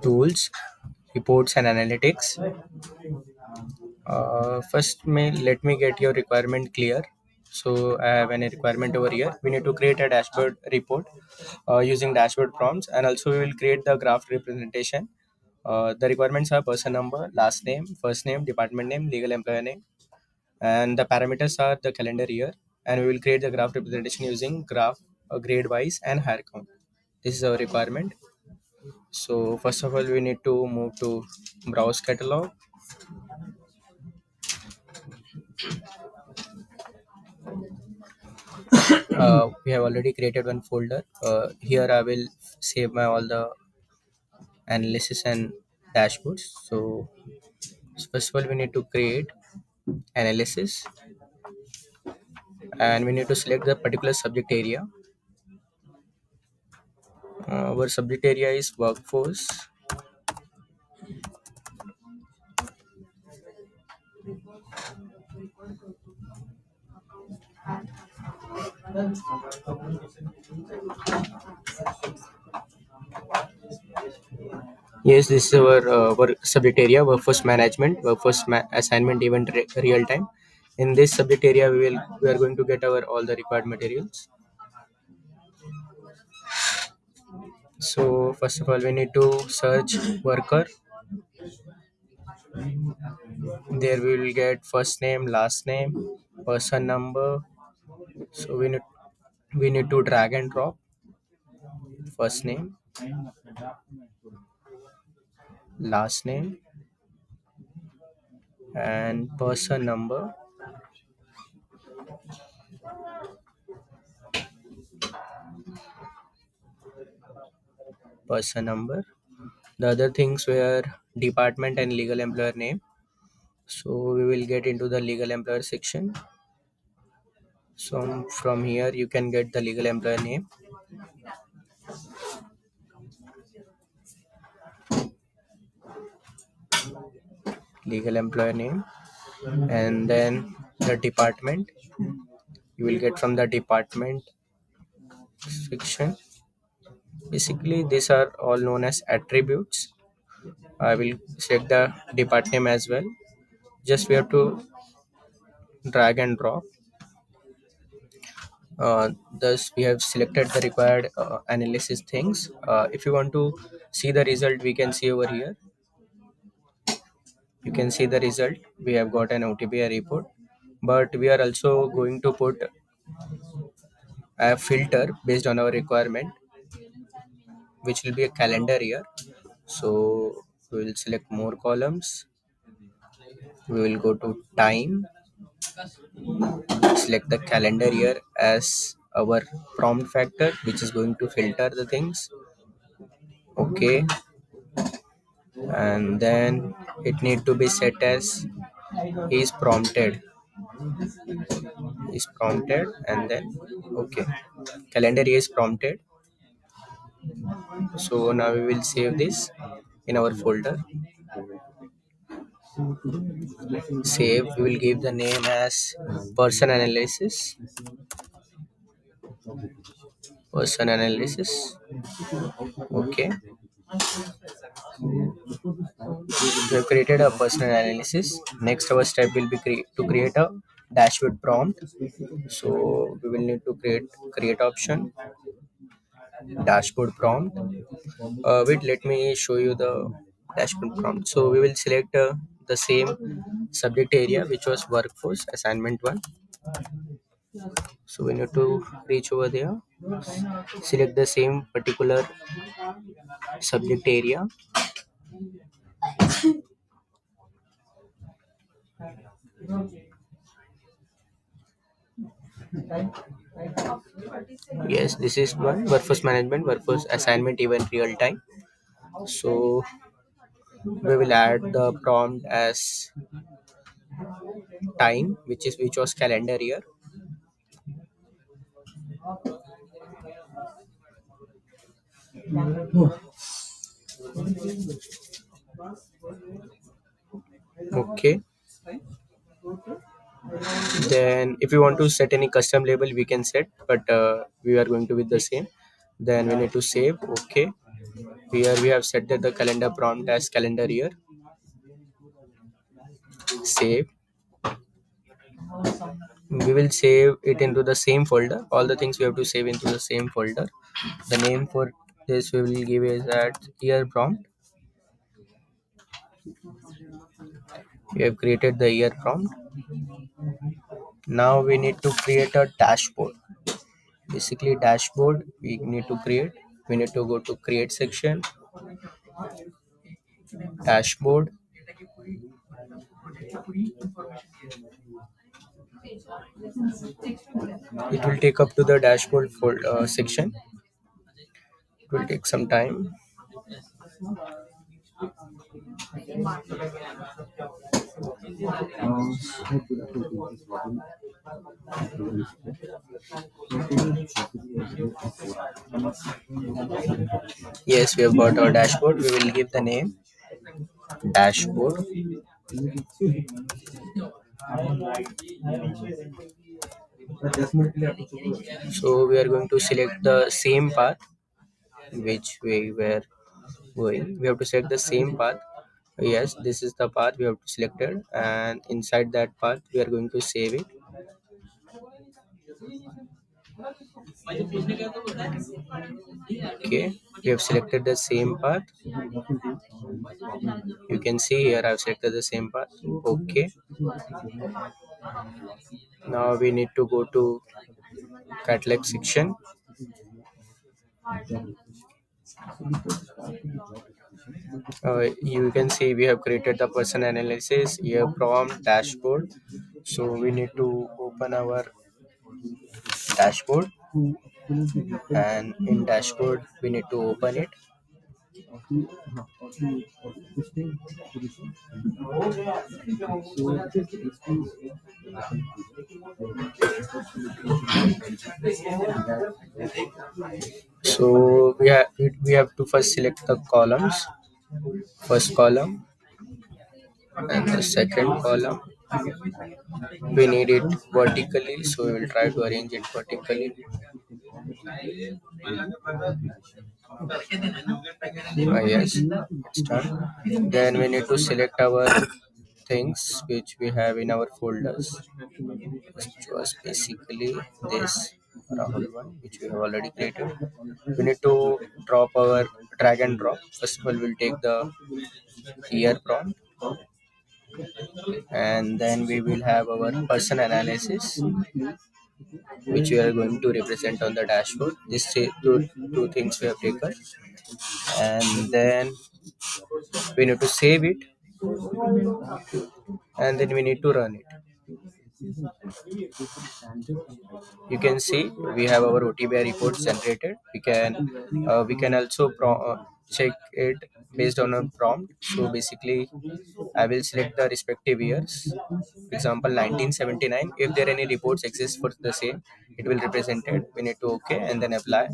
Tools, reports and analytics. First, let me get your requirement clear. So I have any requirement over here. We need to create a dashboard report using dashboard prompts, and also we will create the graph representation. The requirements are person number, last name, first name, department name, legal employer name, and the parameters are the calendar year. And we will create the graph representation using graph grade wise and hair count. This is our requirement. So first of all, we need to move to browse catalog. We have already created one folder. Here I will save my all the analysis and dashboards. So first of all, we need to create analysis, and we need to select the particular subject area. Our subject area is workforce. Yes, this is our work subject area, workforce management, assignment event real time. In this subject area, we are going to get our all the required materials. So first of all, we need to search worker. There we will get first name, last name, person number. So we need to drag and drop first name, last name, and person number. Person number. The other things were department and legal employer name. So we will get into the legal employer section. So from here you can get the legal employer name. Legal employer name, and then the department. You will get from the department section. Basically, these are all known as attributes. I will set the department name as well. Just we have to drag and drop. Thus, we have selected the required analysis things. If you want to see the result, we can see over here. You can see the result. We have got an OTP report, but we are also going to put a filter based on our requirement, which will be a calendar year. So we will select more columns. We will go to time, select the calendar year as our prompt factor, which is going to filter the things. Okay, and then it need to be set as is prompted, and then okay, calendar year is prompted. So now we will save this in our folder. Save. We will give the name as person analysis. Person analysis. Okay. We have created a personal analysis. Next, our step will be to create a dashboard prompt. So we will need to create option, dashboard prompt. Wait, let me show you the dashboard prompt. So we will select the same subject area, which was workforce assignment one. So we need to reach over there, select the same particular subject area. Yes, this is one, workforce management, workforce assignment event real time. So we will add the prompt as time, which was calendar year. Okay. Then if you want to set any custom label, we can set, but we are going to with the same. Then we need to save. Okay. Here we have set that the calendar prompt as calendar year. Save. We will save it into the same folder. All the things we have to save into the same folder. The name for this we will give is at year prompt. We have created the year prompt. Now we need to create a dashboard. Basically dashboard we need to create. We need to go to create section, dashboard. It will take up to the dashboard section. It will take some time. Yes, we have got our dashboard. We will give the name dashboard. So we are going to select the same path which we were going. We have to select the same path. Yes, this is the path we have to select it, and inside that path we are going to save it. Okay, we have selected the same path. You can see here I've selected the same path. Okay, now we need to go to catalog section. You can see we have created the person analysis, year prompt, dashboard. So we need to open our dashboard, and in dashboard we need to open it. So we have to first select the columns. First column and the second column. We need it vertically, so we will try to arrange it vertically. Yes, it's done. Then we need to select our things which we have in our folders, which was basically this Rahul one, which we have already created. We need to drag and drop. First of all, we'll take the year prompt, and then we will have our person analysis, which we are going to represent on the dashboard. These two things we have taken, and then we need to save it, and then we need to run it. You can see we have our OTBI reports generated. We can also check it based on a prompt. So basically I will select the respective years. For example, 1979. If there any reports exist for the same, it will represent it. We need to OK and then apply.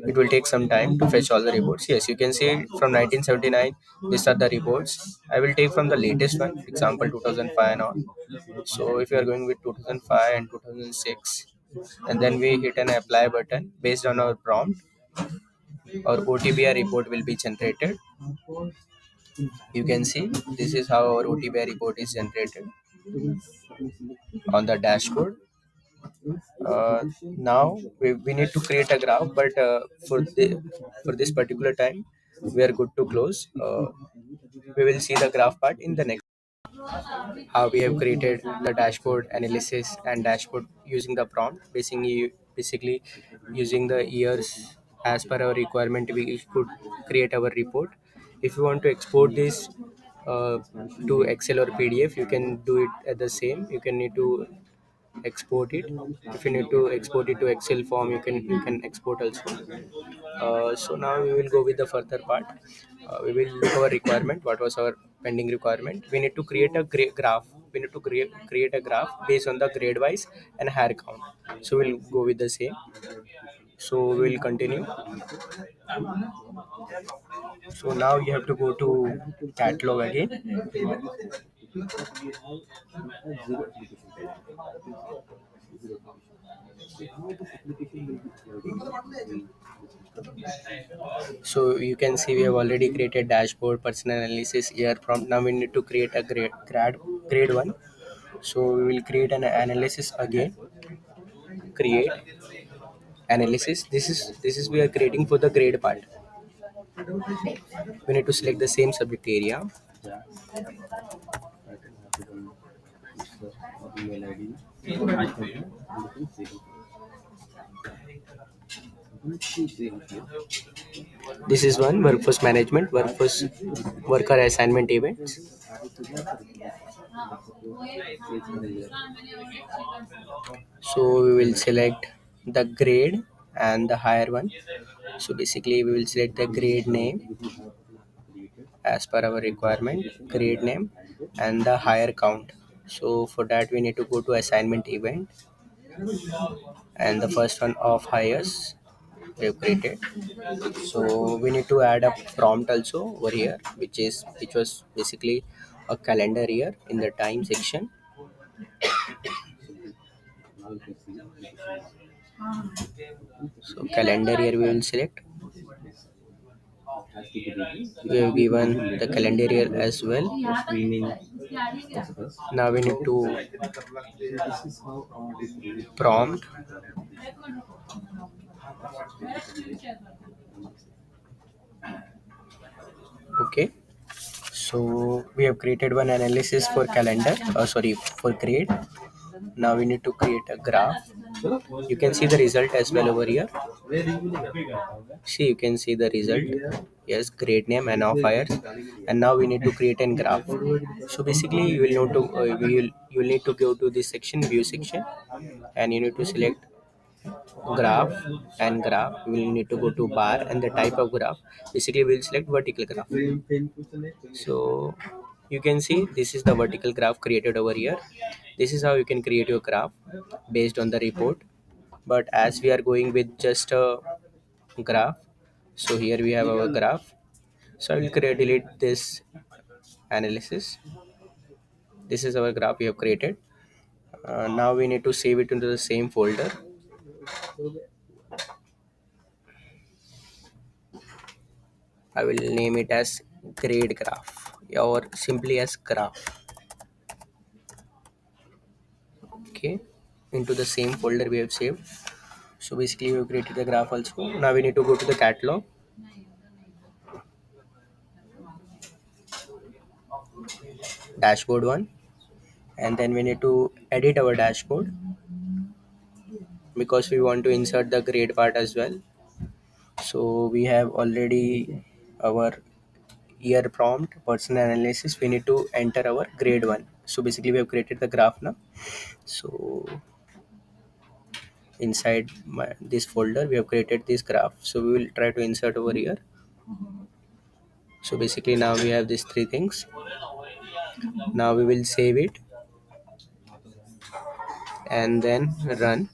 It will take some time to fetch all the reports. Yes, you can see from 1979. These are the reports. I will take from the latest one, for example 2005 and on. So if you are going with 2005 and 2006, and then we hit an apply button, based on our prompt, our OTBI report will be generated. You can see this is how our OTBI report is generated on the dashboard. Now we need to create a graph, but for this particular time we are good to close. We will see the graph part in the next. How we have created the dashboard analysis and dashboard using the prompt. Basically using the years as per our requirement, we could create our report. If you want to export this to Excel or PDF, you can do it at the same. You can need to export it. If you need to export it to Excel form, you can export also. So now we will go with the further part. We will look our requirement. What was our pending requirement? We need to create a graph. We need to create a graph based on the grade wise and hair count. So we'll go with the same. So we'll continue. So now you have to go to catalog again. So you can see we have already created dashboard, personal analysis, year prompt. Now we need to create a grade one. So we will create an analysis again. Create analysis. This is we are creating for the grade part. We need to select the same subject area. This is one workforce management, workforce worker assignment events. So we will select the grade and the higher one. So basically we will select the grade name as per our requirement, grade name and the higher count. So for that we need to go to assignment event, and the first one of hires we have created. So we need to add a prompt also over here, which was basically a calendar year in the time section. So calendar year we will select. We have given the calendar year as well. Now we need to prompt. Okay. So we have created one analysis for calendar. Sorry, for grade. Now we need to create a graph. You can see the result as well over here. See, you can see the result. Yes, grade name and off hires. And now we need to create a graph. So basically, you will need to go to this section, view section, and you need to select graph and graph. We will need to go to bar and the type of graph. Basically, we'll select vertical graph. So you can see this is the vertical graph created over here. This is how you can create your graph based on the report. But as we are going with just a graph, so here we have our graph. So I will delete this analysis. This is our graph we have created. Now we need to save it into the same folder. I will name it as grade graph or simply as graph. Okay, into the same folder we have saved. So basically we have created the graph also. Now we need to go to the catalog, dashboard one, and then we need to edit our dashboard because we want to insert the grade part as well. So we have already our year prompt, personal analysis. We need to enter our grade one. So basically we have created the graph now. So inside this folder we have created this graph, so we will try to insert over here. So basically now we have these three things. Now we will save it and then run.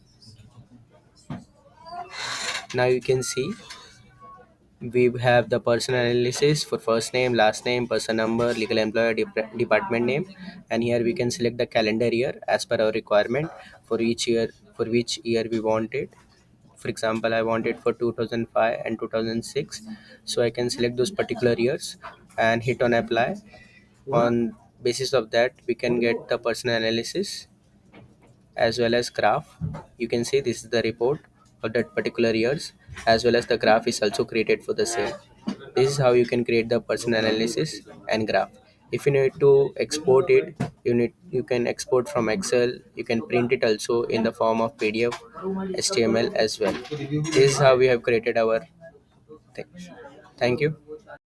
Now you can see we have the person analysis for first name, last name, person number, legal employer, department name, and here we can select the calendar year as per our requirement for each year, for which year we want it. For example, I want it for 2005 and 2006, so I can select those particular years and hit on apply. On basis of that we can get the personal analysis as well as graph. You can see this is the report of that particular years, as well as the graph is also created for the same. This is how you can create the person analysis and graph. If you need to export it, you can export from Excel. You can print it also in the form of PDF, HTML as well. This is how we have created our thing. Thank you.